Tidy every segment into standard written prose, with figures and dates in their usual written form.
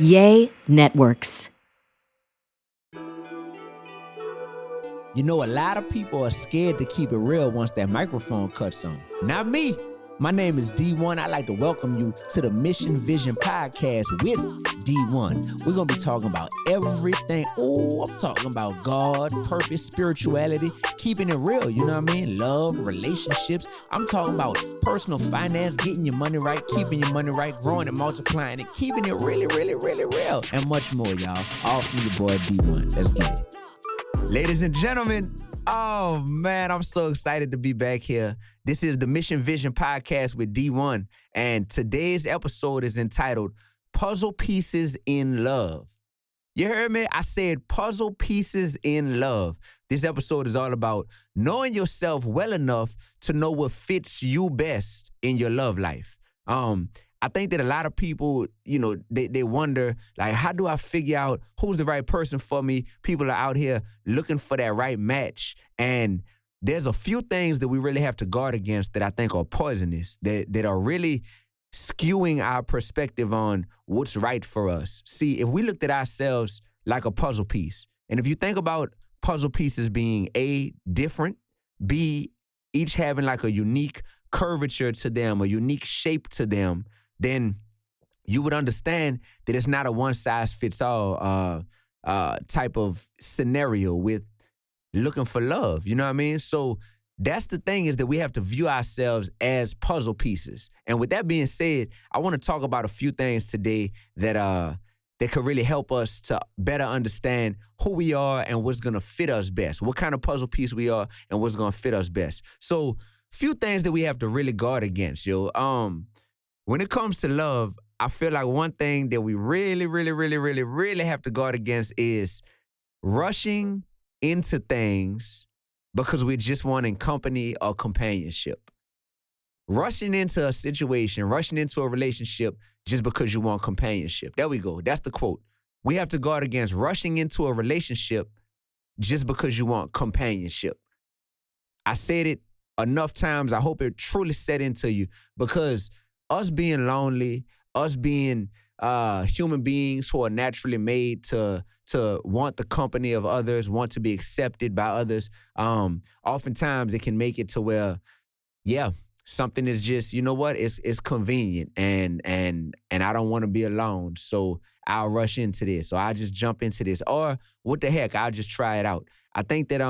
Yay Networks. You know, a lot of people are scared to keep it real once that microphone cuts on. Not me. My name is D1. I'd like to welcome you to the Mission Vision Podcast with D1. We're going to be talking about everything. Oh, I'm talking about God, purpose, spirituality, keeping it real. You know what I mean? Love, relationships. I'm talking about personal finance, getting your money right, keeping your money right, growing and multiplying it, keeping it really, really, really real, and much more, y'all. All from your boy D1. Let's get it. Ladies and gentlemen, oh man, I'm so excited to be back here. This is the Mission Vision Podcast with D1, and today's episode is entitled Puzzle Pieces in Love. You heard me? I said puzzle pieces in love. This episode is all about knowing yourself well enough to know what fits you best in your love life. I think that a lot of people, you know, they wonder, like, how do I figure out who's the right person for me? People are out here looking for that right match. And there's a few things that we really have to guard against that I think are poisonous, that are really skewing our perspective on what's right for us. See, if we looked at ourselves like a puzzle piece, and if you think about puzzle pieces being A, different, B, each having like a unique curvature to them, a unique shape to them, then you would understand that it's not a one-size-fits-all type of scenario with looking for love. You know what I mean? So that's the thing, is that we have to view ourselves as puzzle pieces. And with that being said, I want to talk about a few things today that could really help us to better understand who we are and what's going to fit us best, what kind of puzzle piece we are and what's going to fit us best. So few things that we have to really guard against, yo. When it comes to love, I feel like one thing that we really, really, really, really, really have to guard against is rushing into things because we're just wanting company or companionship. Rushing into a situation, rushing into a relationship just because you want companionship. There we go. That's the quote. We have to guard against rushing into a relationship just because you want companionship. I said it enough times. I hope it truly set into you, because us being lonely, us being human beings who are naturally made to want the company of others, want to be accepted by others, oftentimes it can make it to where, yeah, something is just, you know what, it's convenient and I don't want to be alone, so I'll rush into this, or I'll just jump into this, or what the heck, I'll just try it out. I think that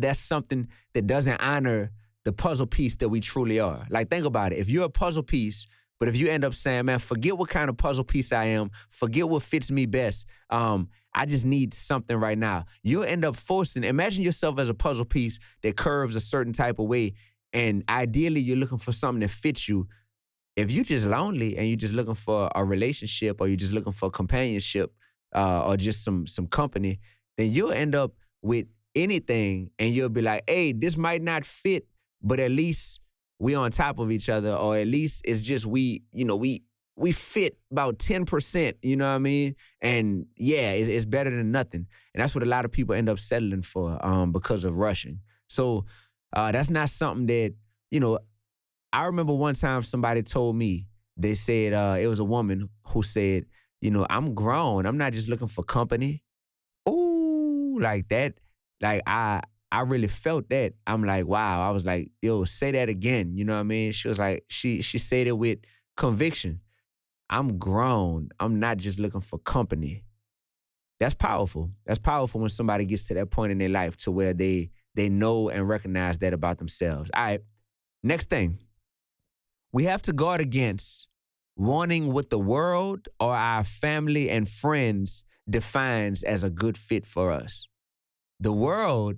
that's something that doesn't honor the puzzle piece that we truly are. Like, think about it. If you're a puzzle piece, but if you end up saying, man, forget what kind of puzzle piece I am, forget what fits me best, I just need something right now, you'll end up imagine yourself as a puzzle piece that curves a certain type of way, and ideally you're looking for something that fits you. If you're just lonely and you're just looking for a relationship, or you're just looking for companionship, or just some company, then you'll end up with anything, and you'll be like, hey, this might not fit, but at least we on top of each other, or at least it's just we fit about 10%, you know what I mean? And yeah, it's better than nothing. And that's what a lot of people end up settling for because of rushing. So that's not something that, you know, I remember one time somebody told me, they said, it was a woman who said, you know, I'm grown. I'm not just looking for company. Ooh, like that. Like I really felt that. I'm like, wow. I was like, yo, say that again. You know what I mean? She was like, she said it with conviction. I'm grown. I'm not just looking for company. That's powerful. That's powerful when somebody gets to that point in their life to where they know and recognize that about themselves. All right. Next thing. We have to guard against wanting what the world or our family and friends defines as a good fit for us. The world,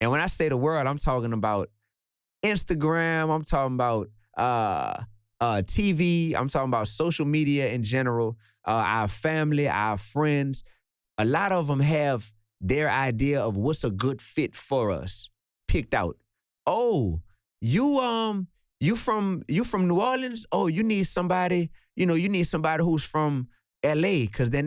and when I say the world, I'm talking about Instagram, I'm talking about TV, I'm talking about social media in general, our family, our friends. A lot of them have their idea of what's a good fit for us picked out. Oh, you from New Orleans? Oh, you need somebody who's from LA, because then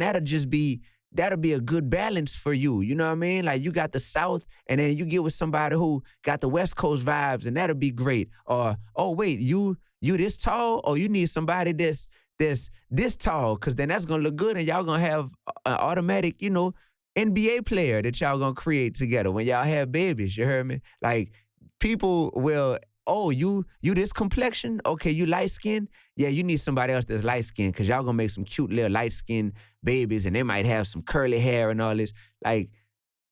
that'll be a good balance for you. You know what I mean? Like, you got the South, and then you get with somebody who got the West Coast vibes, and that'll be great. Or, oh wait, you this tall? Or you need somebody that's that's this tall, because then that's gonna look good, and y'all gonna have an automatic, NBA player that y'all gonna create together when y'all have babies. You heard me? Like people will. Oh, you this complexion? Okay, you light skinned? Yeah, you need somebody else that's light skinned because y'all gonna make some cute little light skinned babies, and they might have some curly hair and all this. Like,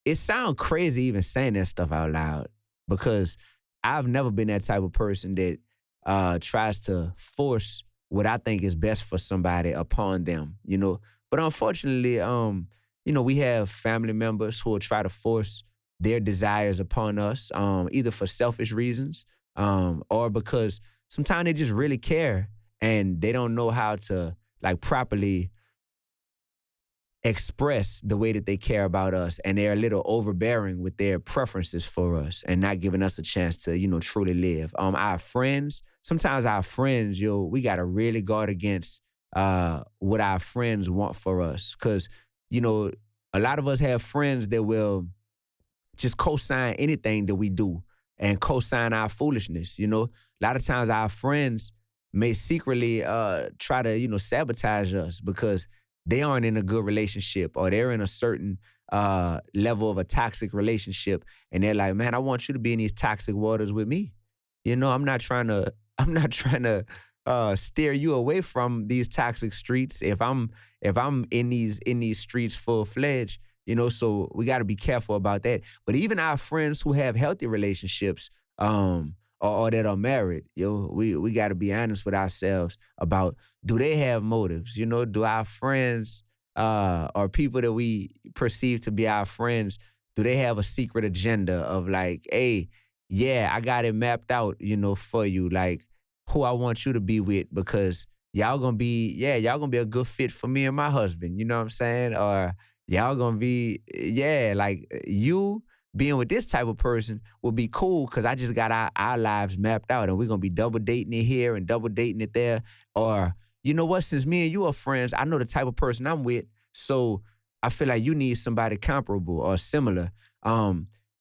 it sounds crazy even saying that stuff out loud because I've never been that type of person that tries to force what I think is best for somebody upon them. But unfortunately, we have family members who will try to force their desires upon us, either for selfish reasons, or because sometimes they just really care and they don't know how to like properly express the way that they care about us, and they're a little overbearing with their preferences for us and not giving us a chance to truly live. Our friends, sometimes our friends, we got to really guard against what our friends want for us, because a lot of us have friends that will just co-sign anything that we do and co-sign our foolishness. A lot of times our friends may secretly try to sabotage us because they aren't in a good relationship, or they're in a certain level of a toxic relationship, and they're like, man, I want you to be in these toxic waters with me. I'm not trying to steer you away from these toxic streets if I'm in these streets full fledged. So we got to be careful about that. But even our friends who have healthy relationships, or that are married, we got to be honest with ourselves about, do they have motives? Do our friends or people that we perceive to be our friends, do they have a secret agenda of like, hey, yeah, I got it mapped out, for you, like who I want you to be with, because y'all gonna be a good fit for me and my husband. You know what I'm saying? Or y'all gonna be, like you being with this type of person will be cool because I just got our lives mapped out, and we're gonna be double dating it here and double dating it there. Or you know what? Since me and you are friends, I know the type of person I'm with, so I feel like you need somebody comparable or similar.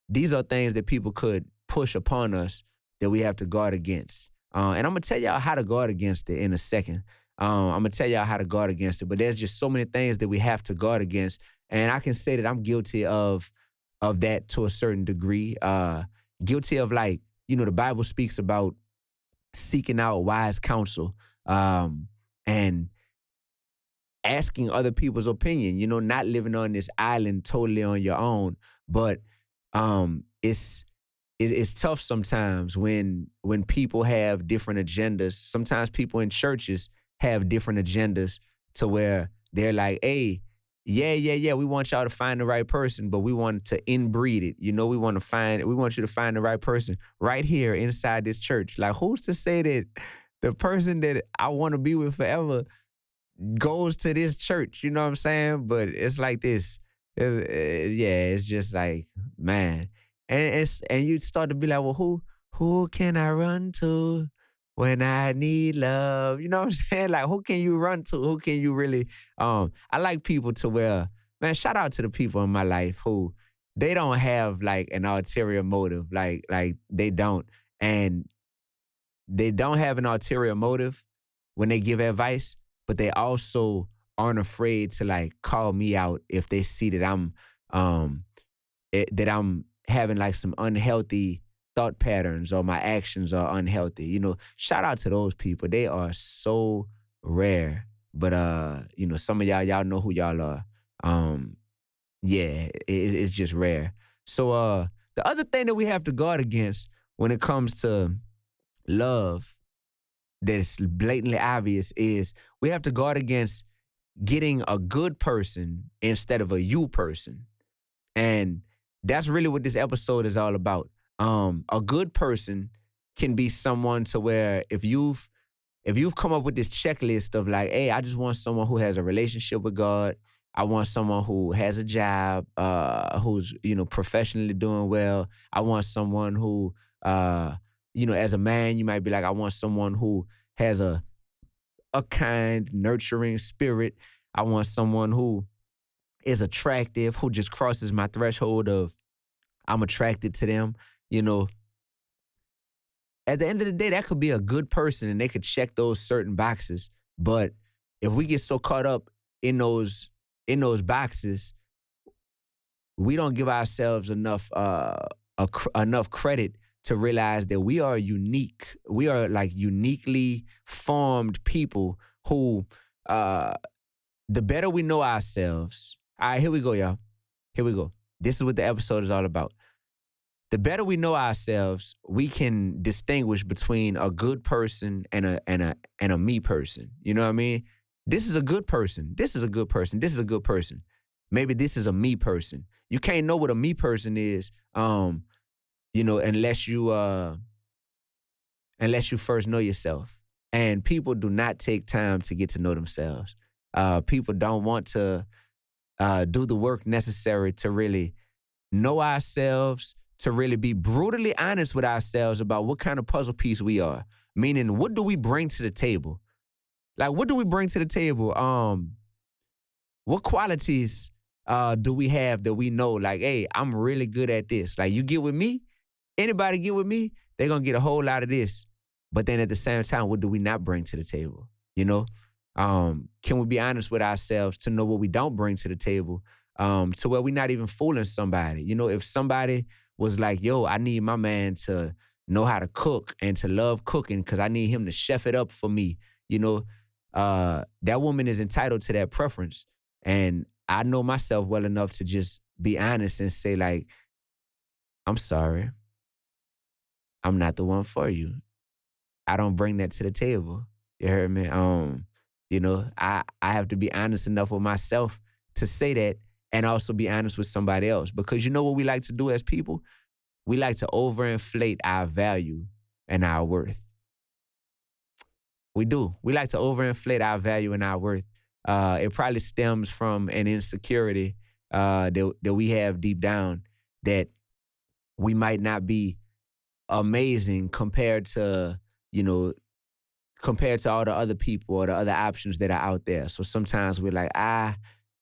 These are things that people could push upon us that we have to guard against. And I'm gonna tell y'all how to guard against it in a second. I'm gonna tell y'all how to guard against it, but there's just so many things that we have to guard against, and I can say that I'm guilty of that to a certain degree. Guilty of, like, the Bible speaks about seeking out wise counsel, and asking other people's opinion, not living on this island totally on your own. But it's tough sometimes when people have different agendas. Sometimes people in churches have different agendas to where they're like, hey, yeah, we want y'all to find the right person, but we want to inbreed it. We want you to find the right person right here inside this church. Like, who's to say that the person that I want to be with forever goes to this church? You know what I'm saying? But it's like this. It's just like, man. And you start to be like, well, who can I run to when I need love? You know what I'm saying? Like, who can you run to? Who can you really? I like people to where, man, shout out to the people in my life who they don't have like an ulterior motive. Like they don't. And they don't have an ulterior motive when they give advice, but they also aren't afraid to like call me out if they see that I'm having like some unhealthy thought patterns or my actions are unhealthy. Shout out to those people. They are so rare. But some of y'all know who y'all are. It's just rare. So the other thing that we have to guard against when it comes to love that's blatantly obvious is we have to guard against getting a good person instead of a you person. And that's really what this episode is all about. A good person can be someone to where if you've come up with this checklist of like, hey, I just want someone who has a relationship with God. I want someone who has a job, who's, professionally doing well. I want someone who, as a man, you might be like, I want someone who has a kind, nurturing spirit. I want someone who is attractive, who just crosses my threshold of I'm attracted to them. At the end of the day, that could be a good person and they could check those certain boxes. But if we get so caught up in those boxes, we don't give ourselves enough enough credit to realize that we are unique. We are like uniquely formed people who the better we know ourselves. All right, here we go, y'all. Here we go. This is what the episode is all about. The better we know ourselves, we can distinguish between a good person and a me person. You know what I mean? This is a good person. This is a good person. This is a good person. Maybe this is a me person. You can't know what a me person is, unless you first know yourself. And people do not take time to get to know themselves. People don't want to do the work necessary to really know ourselves, to really be brutally honest with ourselves about what kind of puzzle piece we are. Meaning, what do we bring to the table? Like, what do we bring to the table? What qualities do we have that we know, like, hey, I'm really good at this? Like, you get with me, anybody get with me, they're going to get a whole lot of this. But then at the same time, what do we not bring to the table? You know? Can we be honest with ourselves to know what we don't bring to the table, to where we're not even fooling somebody? You know, if somebody was like, yo, I need my man to know how to cook and to love cooking because I need him to chef it up for me, you know, that woman is entitled to that preference. And I know myself well enough to just be honest and say, like, I'm sorry. I'm not the one for you. I don't bring that to the table. You heard me? I have to be honest enough with myself to say that and also be honest with somebody else. Because you know what we like to do as people? We like to overinflate our value and our worth. We do. We like to overinflate our value and our worth. It probably stems from an insecurity that we have deep down, that we might not be amazing compared to all the other people or the other options that are out there. So sometimes we're like,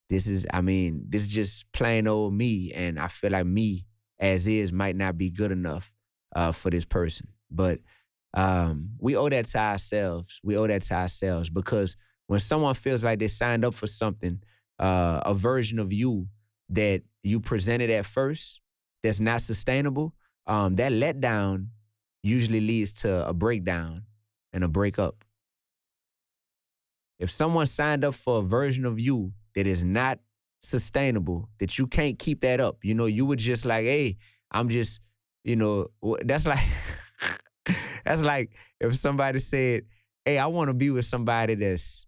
this is just plain old me. And I feel like me as is might not be good enough for this person. But we owe that to ourselves. We owe that to ourselves because when someone feels like they signed up for something, a version of you that you presented at first that's not sustainable, that letdown usually leads to a breakdown and a breakup. If someone signed up for a version of you that is not sustainable, that you can't keep that up, you would just like, hey, I'm just, that's like, that's like if somebody said, hey, I want to be with somebody that's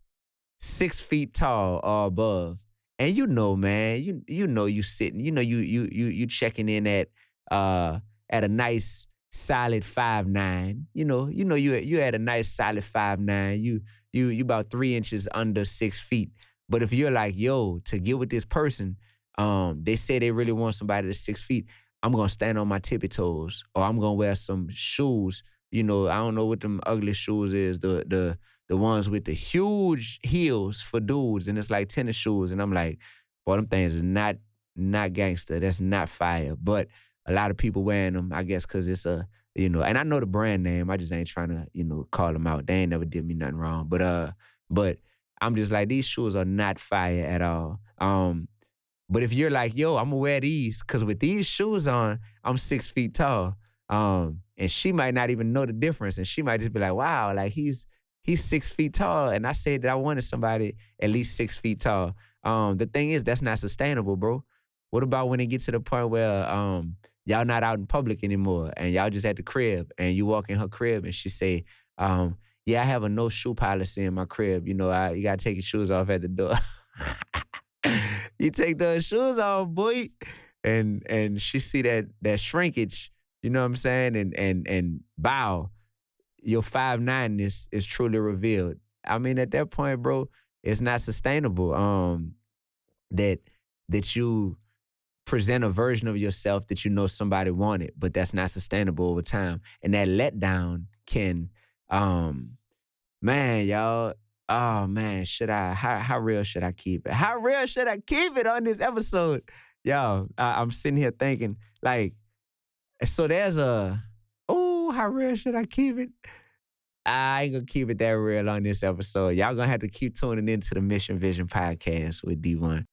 6 feet tall or above. And man, you sitting, you checking in at a nice solid 5'9". You at a nice solid 5'9". You about 3 inches under 6 feet. But if you're like, yo, to get with this person, they say they really want somebody that's 6 feet, I'm gonna stand on my tippy toes, or I'm gonna wear some shoes. I don't know what them ugly shoes is, the ones with the huge heels for dudes, and it's like tennis shoes. And I'm like, boy, them things is not gangster. That's not fire. But a lot of people wearing them, I guess, because it's and I know the brand name. I just ain't trying to, call them out. They ain't never did me nothing wrong. But I'm just like, these shoes are not fire at all. But if you're like, yo, I'm gonna wear these, because with these shoes on, I'm 6 feet tall. And she might not even know the difference. And she might just be like, wow, like he's 6 feet tall. And I said that I wanted somebody at least 6 feet tall. The thing is, that's not sustainable, bro. What about when it gets to the point where y'all not out in public anymore and y'all just at the crib and you walk in her crib and she say, yeah, I have a no shoe policy in my crib. You gotta take your shoes off at the door. You take those shoes off, boy. And she see that shrinkage, you know what I'm saying? And bow, your 5'9" is truly revealed. I mean, at that point, bro, it's not sustainable. That you present a version of yourself that somebody wanted, but that's not sustainable over time. And that letdown can, man, y'all, oh man, how real should I keep it? How real should I keep it on this episode? Y'all, I'm sitting here thinking, like, so there's how real should I keep it? I ain't gonna keep it that real on this episode. Y'all gonna have to keep tuning into the Mission Vision podcast with D1.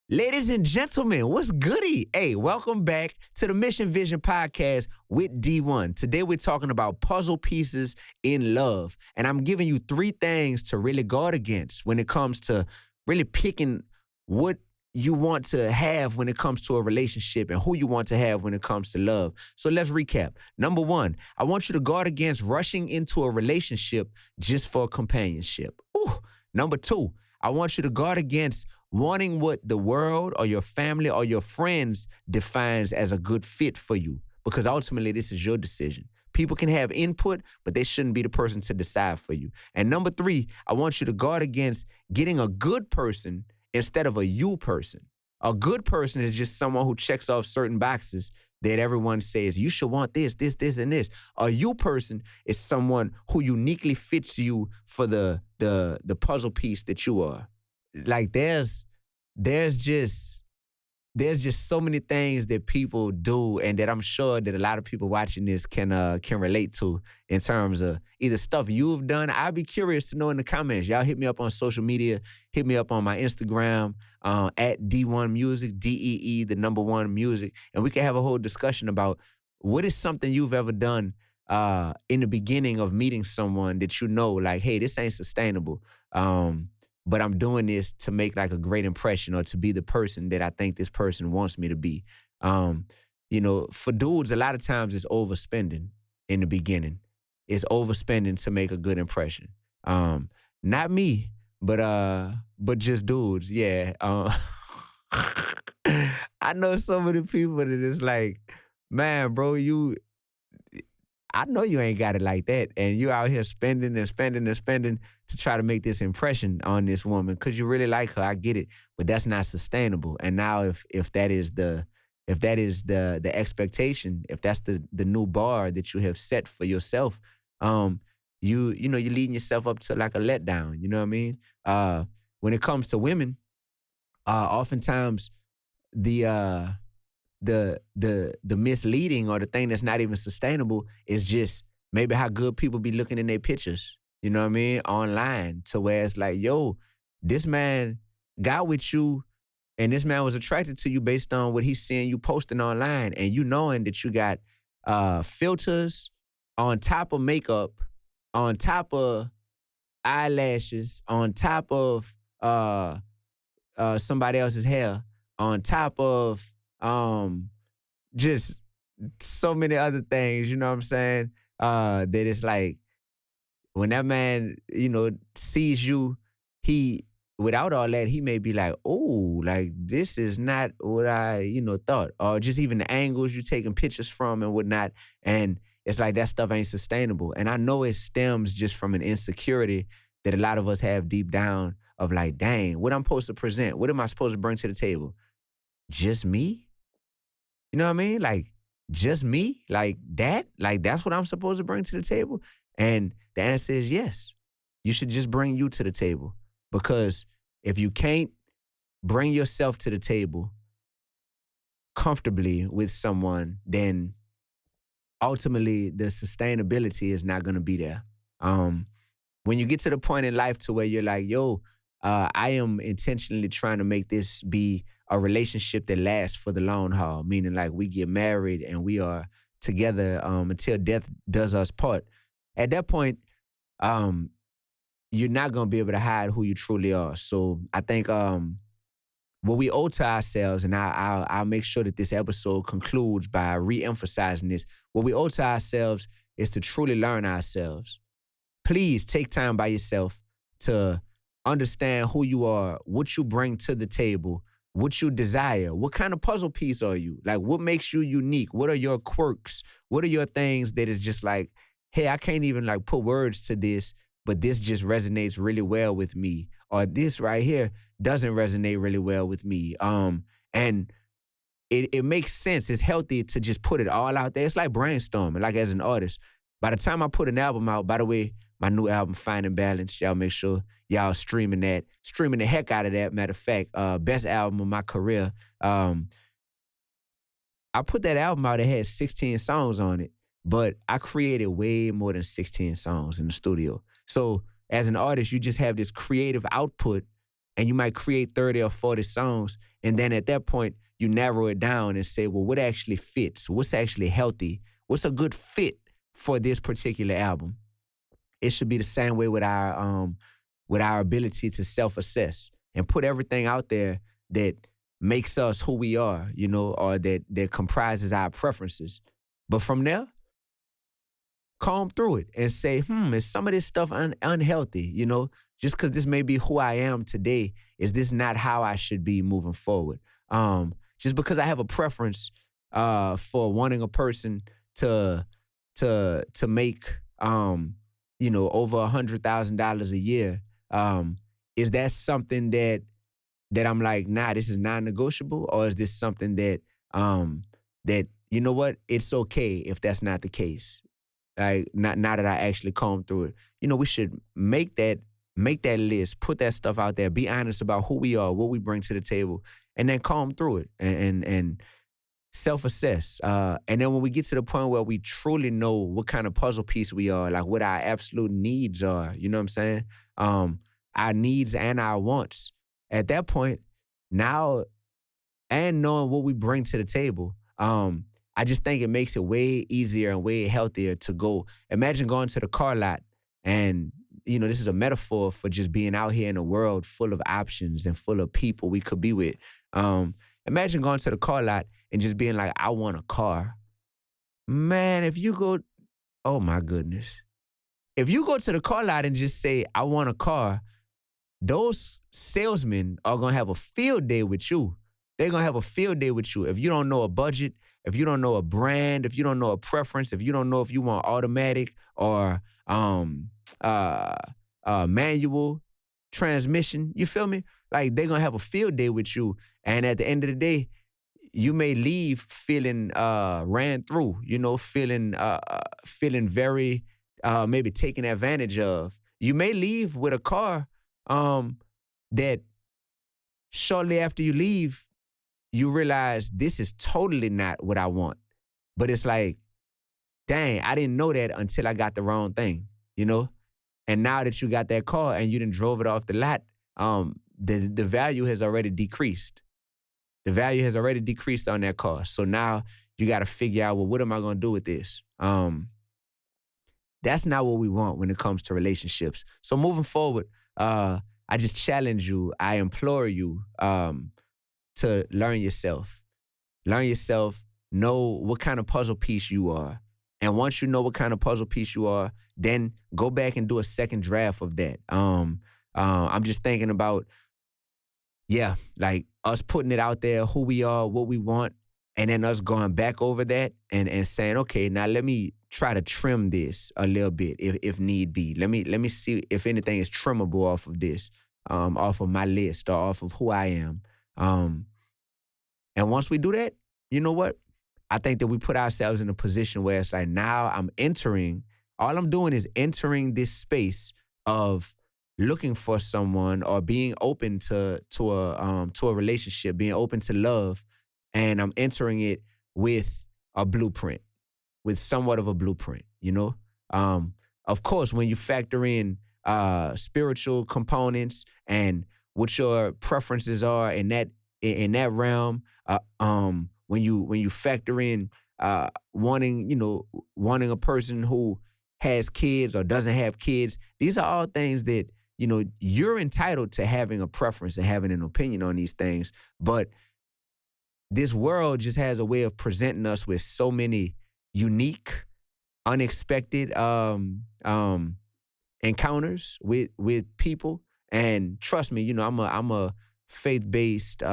Ladies and gentlemen, what's goody? Hey, welcome back to the Mission Vision podcast with D1. Today we're talking about puzzle pieces in love. And I'm giving you 3 things to really guard against when it comes to really picking what you want to have when it comes to a relationship and who you want to have when it comes to love. So let's recap. Number 1, I want you to guard against rushing into a relationship just for companionship. Ooh. Number 2, I want you to guard against wanting what the world or your family or your friends defines as a good fit for you, because ultimately this is your decision. People can have input, but they shouldn't be the person to decide for you. And number 3, I want you to guard against getting a good person instead of a you person. A good person is just someone who checks off certain boxes that everyone says, you should want this, this, this, and this. A you person is someone who uniquely fits you for the puzzle piece that you are. Like there's just so many things that people do, and that I'm sure that a lot of people watching this can relate to in terms of either stuff you've done. I'd be curious to know in the comments. Y'all hit me up on social media. Hit me up on my Instagram at D1 Music, DEE, the number 1 music, and we can have a whole discussion about what is something you've ever done in the beginning of meeting someone that you know, like, hey, this ain't sustainable. But I'm doing this to make like a great impression or to be the person that I think this person wants me to be. For dudes, a lot of times it's overspending in the beginning. It's overspending to make a good impression. Not me, but just dudes. Yeah. I know so many people that it's like, man, bro, I know you ain't got it like that. And you out here spending and spending and spending to try to make this impression on this woman because you really like her. I get it. But that's not sustainable. And now if that is the expectation, if that's the new bar that you have set for yourself, you're leading yourself up to like a letdown. You know what I mean? When it comes to women, oftentimes the misleading or the thing that's not even sustainable is just maybe how good people be looking in their pictures, you know what I mean, online, to where it's like, yo, this man got with you and this man was attracted to you based on what he's seeing you posting online, and you knowing that you got filters on top of makeup, on top of eyelashes, on top of somebody else's hair, on top of just so many other things, you know what I'm saying? That it's like when that man, sees you, without all that, he may be like, oh, like this is not what I, thought. Or just even the angles you're taking pictures from and whatnot. And it's like that stuff ain't sustainable. And I know it stems just from an insecurity that a lot of us have deep down of like, dang, what I'm supposed to present? What am I supposed to bring to the table? Just me? You know what I mean? Like, just me? Like that? Like, that's what I'm supposed to bring to the table? And the answer is yes. You should just bring you to the table. Because if you can't bring yourself to the table comfortably with someone, then ultimately the sustainability is not going to be there. When you get to the point in life to where you're like, yo, I am intentionally trying to make this be a relationship that lasts for the long haul, meaning like we get married and we are together until death does us part. At that point, you're not going to be able to hide who you truly are. So I think what we owe to ourselves, and I'll make sure that this episode concludes by re-emphasizing this, what we owe to ourselves is to truly learn ourselves. Please take time by yourself to understand who you are, what you bring to the table, what you desire. What kind of puzzle piece are you? Like, what makes you unique? What are your quirks? What are your things that is just like, hey, I can't even like put words to this, but this just resonates really well with me. Or this right here doesn't resonate really well with me. And it makes sense. It's healthy to just put it all out there. It's like brainstorming, like as an artist. By the time I put an album out, by the way, my new album, Finding Balance, y'all make sure y'all streaming the heck out of that. Matter of fact, best album of my career. I put that album out, it had 16 songs on it. but I created way more than 16 songs in the studio. So as an artist, you just have this creative output and you might create 30 or 40 songs. And then at that point, you narrow it down and say, well, what actually fits? What's actually healthy? What's a good fit for this particular album? It should be the same way with our ability to self-assess and put everything out there that makes us who we are, or that comprises our preferences. But from there, comb through it and say, is some of this stuff unhealthy? Just because this may be who I am today, is this not how I should be moving forward? Just because I have a preference for wanting a person to make over $100,000 a year, is that something that I'm like, nah, this is non-negotiable, or is this something that that you know what, it's okay if that's not the case? Like, not now that I actually comb through it, we should make that list, put that stuff out there, be honest about who we are, what we bring to the table, and then comb through it and self-assess. And then when we get to the point where we truly know what kind of puzzle piece we are, like what our absolute needs are, you know what I'm saying? Our needs and our wants. At that point, now, and knowing what we bring to the table, I just think it makes it way easier and way healthier to go. Imagine going to the car lot and, this is a metaphor for just being out here in a world full of options and full of people we could be with. Imagine going to the car lot and just being like, I want a car. Man, if you go, oh my goodness. If you go to the car lot and just say, I want a car, those salesmen are going to have a field day with you. They're going to have a field day with you. If you don't know a budget, if you don't know a brand, if you don't know a preference, if you don't know if you want automatic or manual transmission, you feel me? Like, they're going to have a field day with you. And at the end of the day, you may leave feeling ran through, feeling very maybe taken advantage of. You may leave with a car that shortly after you leave, you realize this is totally not what I want. But it's like, dang, I didn't know that until I got the wrong thing, And now that you got that car and you done drove it off the lot, the value has already decreased. The value has already decreased on that car. So now you got to figure out, well, what am I going to do with this? That's not what we want when it comes to relationships. So moving forward, I just challenge you, I implore you to learn yourself. Learn yourself, know what kind of puzzle piece you are. And once you know what kind of puzzle piece you are, then go back and do a second draft of that. I'm just thinking about, like us putting it out there, who we are, what we want, and then us going back over that and saying, okay, now let me try to trim this a little bit if need be. Let me see if anything is trimmable off of this, off of my list or off of who I am. And once we do that, you know what? I think that we put ourselves in a position where it's like, now all I'm doing is entering this space of looking for someone or being open to a relationship, being open to love, and I'm entering it with a blueprint, with somewhat of a blueprint, Of course, when you factor in spiritual components and what your preferences are in that realm, when you factor in wanting a person who has kids or doesn't have kids, these are all things that you're entitled to having a preference and having an opinion on these things. But this world just has a way of presenting us with so many unique, unexpected encounters with people. And trust me, I'm a faith-based,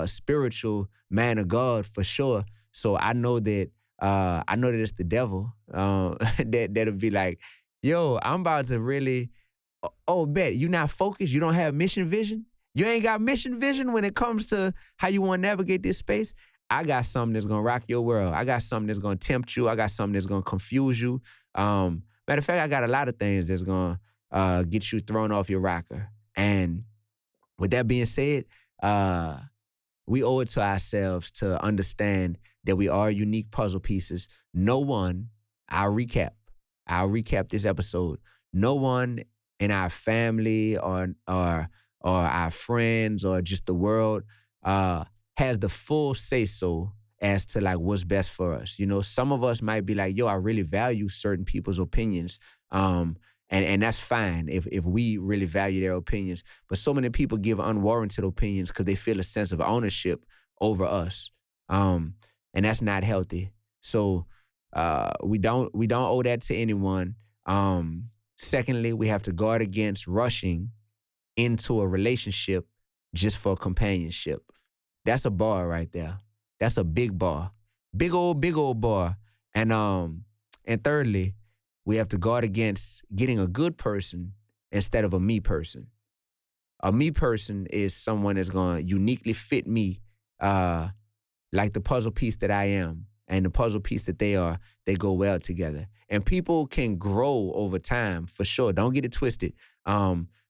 spiritual man of God for sure. So I know that it's the devil that'll be like, yo, I'm about to really, bet you not focused. You don't have mission vision. You ain't got mission vision when it comes to how you want to navigate this space. I got something that's going to rock your world. I got something that's going to tempt you. I got something that's going to confuse you. Matter of fact, I got a lot of things that's going to get you thrown off your rocker. And with that being said, we owe it to ourselves to understand that we are unique puzzle pieces. No one I'll recap this episode. No one in our family or our friends or just the world has the full say so as to like what's best for us. You know, some of us might be like, yo, I really value certain people's opinions. And that's fine if we really value their opinions. But so many people give unwarranted opinions because they feel a sense of ownership over us. And that's not healthy. So we don't owe that to anyone. Secondly, we have to guard against rushing into a relationship just for companionship. That's a bar right there. That's a big bar. Big old bar. And thirdly, we have to guard against getting a good person instead of a me person. A me person is someone that's going to uniquely fit me like the puzzle piece that I am and the puzzle piece that they are. They go well together. And people can grow over time, for sure. Don't get it twisted.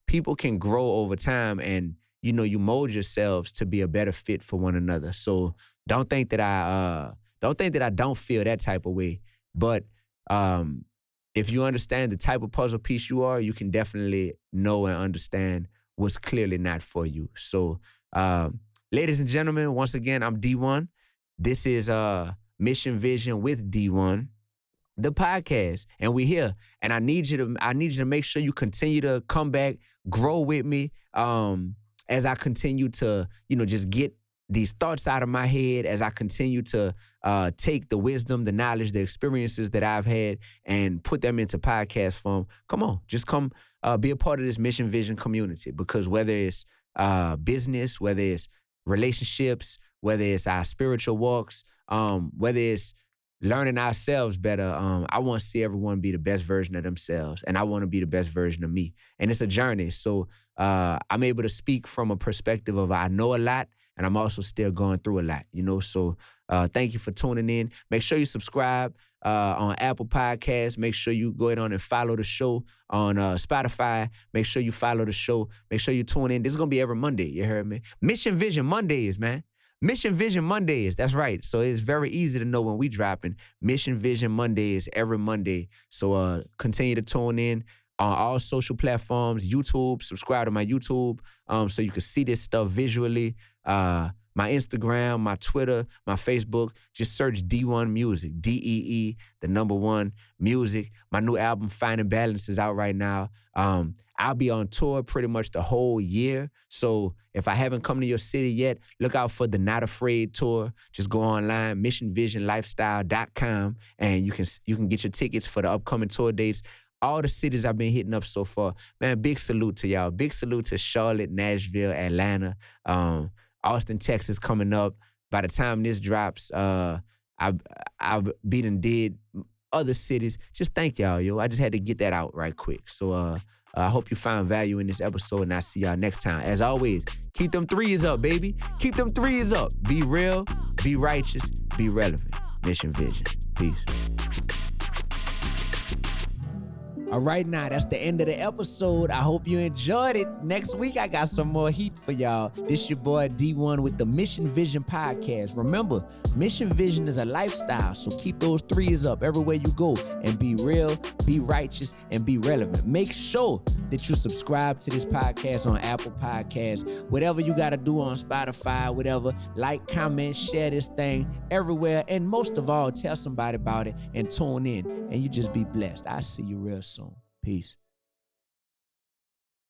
People can grow over time and, you know, you mold yourselves to be a better fit for one another. So don't think that I don't feel that type of way. But if you understand the type of puzzle piece you are, you can definitely know and understand what's clearly not for you. So, ladies and gentlemen, once again, I'm D1. This is Mission Vision with D1, the podcast, and we're here. And I need you to make sure you continue to come back, grow with me, as I continue to, you know, just get these thoughts out of my head, as I continue to take the wisdom, the knowledge, the experiences that I've had and put them into podcast form. Come on, just come be a part of this Mission Vision community, because whether it's business, whether it's relationships, whether it's our spiritual walks, whether it's learning ourselves better, I want to see everyone be the best version of themselves, and I want to be the best version of me. And it's a journey. So I'm able to speak from a perspective of I know a lot, and I'm also still going through a lot, you know? So thank you for tuning in. Make sure you subscribe on Apple Podcasts. Make sure you go ahead on and follow the show on Spotify. Make sure you follow the show. Make sure you tune in. This is going to be every Monday. You heard me? Mission Vision Mondays, man. Mission Vision Mondays. That's right. So it's very easy to know when we dropping. Mission Vision Mondays every Monday. So continue to tune in on all social platforms, YouTube. Subscribe to my YouTube so you can see this stuff visually. My Instagram, my Twitter, my Facebook. Just search D1 Music, DEE, the number one music. My new album, Finding Balance, is out right now. I'll be on tour pretty much the whole year. So if I haven't come to your city yet, look out for the Not Afraid tour. Just go online, missionvisionlifestyle.com, and you can get your tickets for the upcoming tour dates. All the cities I've been hitting up so far. Man, big salute to y'all. Big salute to Charlotte, Nashville, Atlanta, Austin, Texas coming up. By the time this drops, I've beat and did other cities. Just thank y'all, yo. I just had to get that out right quick. So I hope you found value in this episode, and I'll see y'all next time. As always, keep them threes up, baby. Keep them threes up. Be real, be righteous, be relevant. Mission Vision. Peace. All right, now that's the end of the episode. I hope you enjoyed it. Next week, I got some more heat for y'all. This your boy D1 with the Mission Vision podcast. Remember, Mission Vision is a lifestyle, so keep those threes up everywhere you go and be real, be righteous, and be relevant. Make sure that you subscribe to this podcast on Apple Podcasts, whatever you got to do on Spotify, whatever. Like, comment, share this thing everywhere, and most of all, tell somebody about it and tune in, and you just be blessed. I'll see you real soon. Peace.